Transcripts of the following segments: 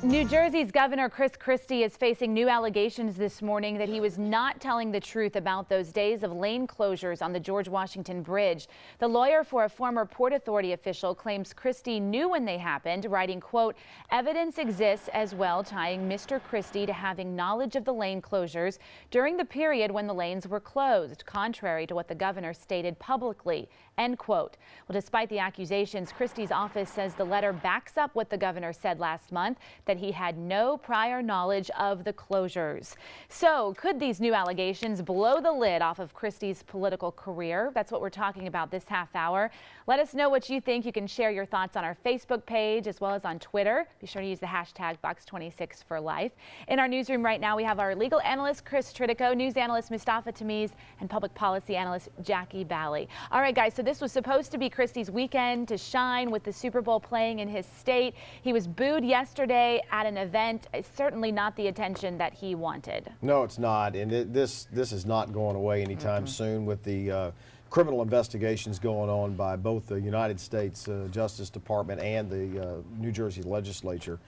New Jersey's Governor Chris Christie is facing new allegations this morning that he was not telling the truth about those days of lane closures on the George Washington Bridge. The lawyer for a former Port Authority official claims Christie knew when they happened, writing, quote, "Evidence exists as well tying Mr. Christie to having knowledge of the lane closures during the period when the lanes were closed, contrary to what the governor stated publicly," end quote. Well, despite the accusations, Christie's office says the letter backs up what the governor said last month, that he had no prior knowledge of the closures. So could these new allegations blow the lid off of Christie's political career? That's what we're talking about this half hour. Let us know what you think. You can share your thoughts on our Facebook page as well as on Twitter. Be sure to use the hashtag Fox26forlife. In our newsroom right now, we have our legal analyst, Chris Tritico, news analyst, Mustafa Tamiz, and public policy analyst, Jackie Bally. All right, guys, so this was supposed to be Christie's weekend to shine with the Super Bowl playing in his state. He was booed yesterday at an event. It's certainly not the attention that he wanted. No, it's not, and this is not going away anytime soon with the criminal investigations going on by both the United States Justice Department and the New Jersey legislature.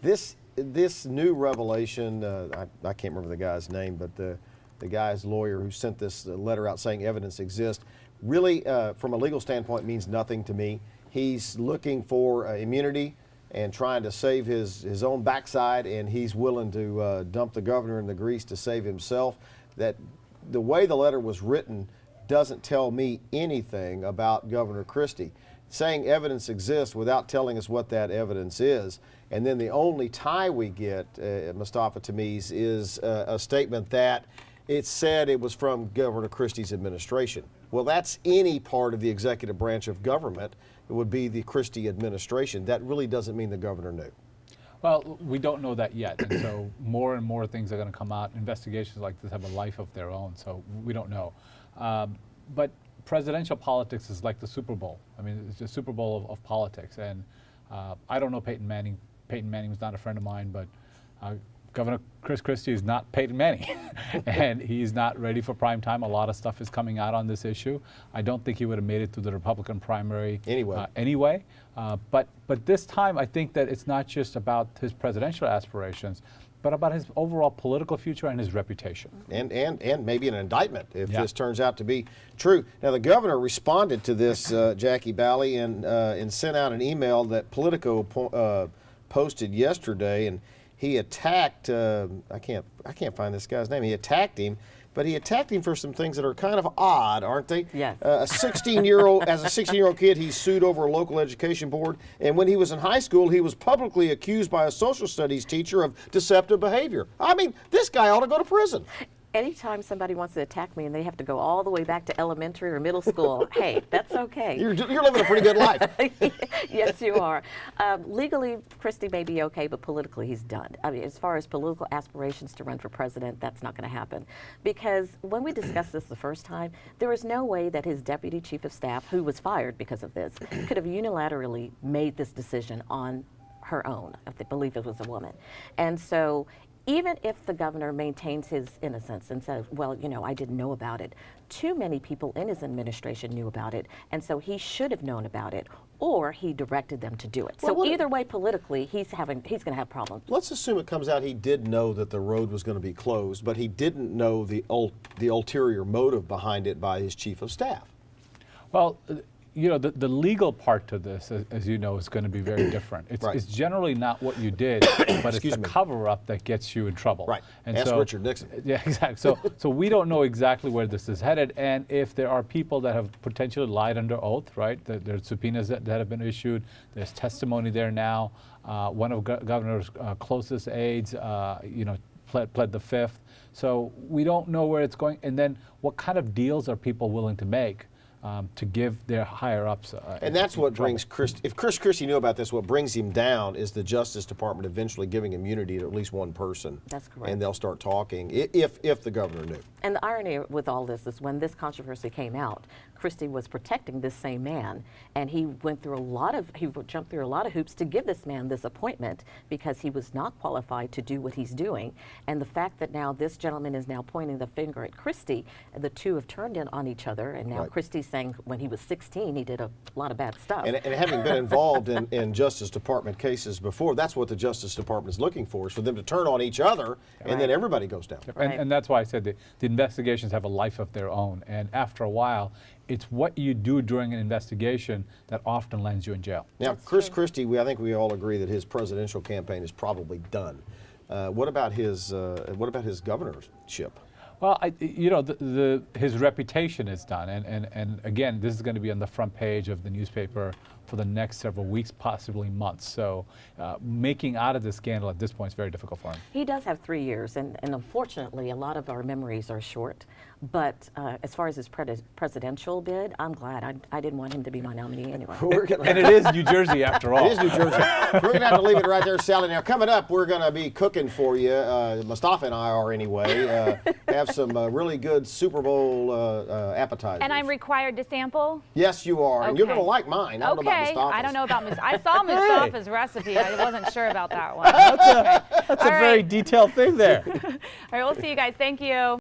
This new revelation, I can't remember the guy's name, but the guy's lawyer who sent this letter out saying evidence exists, really, from a legal standpoint, means nothing to me. He's looking for immunity and trying to save his own backside, and he's willing to dump the governor in the grease to save himself. That the way the letter was written doesn't tell me anything about Governor Christie. Saying evidence exists without telling us what that evidence is, and then the only tie we get, Mustafa Tamiz, is a statement that it said it was from Governor Christie's administration. Well, that's any part of the executive branch of government. It would be the Christie administration. That really doesn't mean the governor knew. Well, we don't know that yet, and so more and more things are going to come out. Investigations like this have a life of their own, so we don't know. But presidential politics is like the Super Bowl. I mean, it's the Super Bowl of politics, and I don't know Peyton Manning. Peyton Manning was not a friend of mine, but Governor Chris Christie is not Peyton Manning, and he's not ready for prime time. A lot of stuff is coming out on this issue. I don't think he would have made it to the Republican primary anyway. But this time, I think that it's not just about his presidential aspirations, but about his overall political future and his reputation. And maybe an indictment if this turns out to be true. Now, the governor responded to this, Jackie Bally, and sent out an email that Politico posted yesterday, and he attacked, I can't find this guy's name. He attacked him, but he attacked him for some things that are kind of odd, aren't they? Yes. As a 16-year-old kid, he sued over a local education board, and when he was in high school, he was publicly accused by a social studies teacher of deceptive behavior. I mean, this guy ought to go to prison. Anytime somebody wants to attack me and they have to go all the way back to elementary or middle school, hey, that's okay. You're living a pretty good life. Yes, you are. Legally, Christie may be okay, but politically, he's done. I mean, as far as political aspirations to run for president, that's not going to happen. Because when we discussed this the first time, there was no way that his deputy chief of staff, who was fired because of this, could have unilaterally made this decision on her own. I believe it was a woman. And so, even if the governor maintains his innocence and says, well, you know, I didn't know about it, too many people in his administration knew about it, and so he should have known about it, or he directed them to do it. Well, so either way, politically, he's going to have problems. Let's assume it comes out he did know that the road was going to be closed, but he didn't know the ulterior motive behind it by his chief of staff. Well, you know, the legal part to this, as you know, is going to be very different. It's generally not what you did, but it's the cover-up that gets you in trouble. Right. And ask so, Richard Nixon. Yeah, exactly. So we don't know exactly where this is headed, and if there are people that have potentially lied under oath, right? There's subpoenas that have been issued. There's testimony there now. One of Governor's closest aides, you know, pled the fifth. So we don't know where it's going, and then what kind of deals are people willing to make to give their higher-ups. And that's what brings if Chris Christie knew about this, what brings him down is the Justice Department eventually giving immunity to at least one person. That's correct. And they'll start talking if the governor knew. And the irony with all this is when this controversy came out, Christie was protecting this same man, and he jumped through a lot of hoops to give this man this appointment because he was not qualified to do what he's doing. And the fact that now this gentleman is now pointing the finger at Christie, the two have turned in on each other, and now Christie's saying when he was 16, he did a lot of bad stuff. And having been involved in Justice Department cases before, that's what the Justice Department is looking for, is for them to turn on each other, and then everybody goes down. And that's why I said the investigations have a life of their own. And after a while, it's what you do during an investigation that often lands you in jail. Now, Chris Christie, I think we all agree that his presidential campaign is probably done. What about his governorship? Well, you know, his reputation is done, and again, this is going to be on the front page of the newspaper for the next several weeks, possibly months. So making out of this scandal at this point is very difficult for him. He does have 3 years, and unfortunately, a lot of our memories are short. But as far as his presidential bid, I'm glad. I didn't want him to be my nominee anyway. And it is New Jersey after all. It is New Jersey. We're going to have to leave it right there, Sally. Now, coming up, we're going to be cooking for you. Mustafa and I are anyway. Have some really good Super Bowl appetizers. And I'm required to sample? Yes, you are. And you're going to like mine. I don't know about Mustafa's. I don't know about Mustafa's. I saw Mustafa's recipe. I wasn't sure about that one. That's a very detailed thing there. All right, we'll see you guys. Thank you.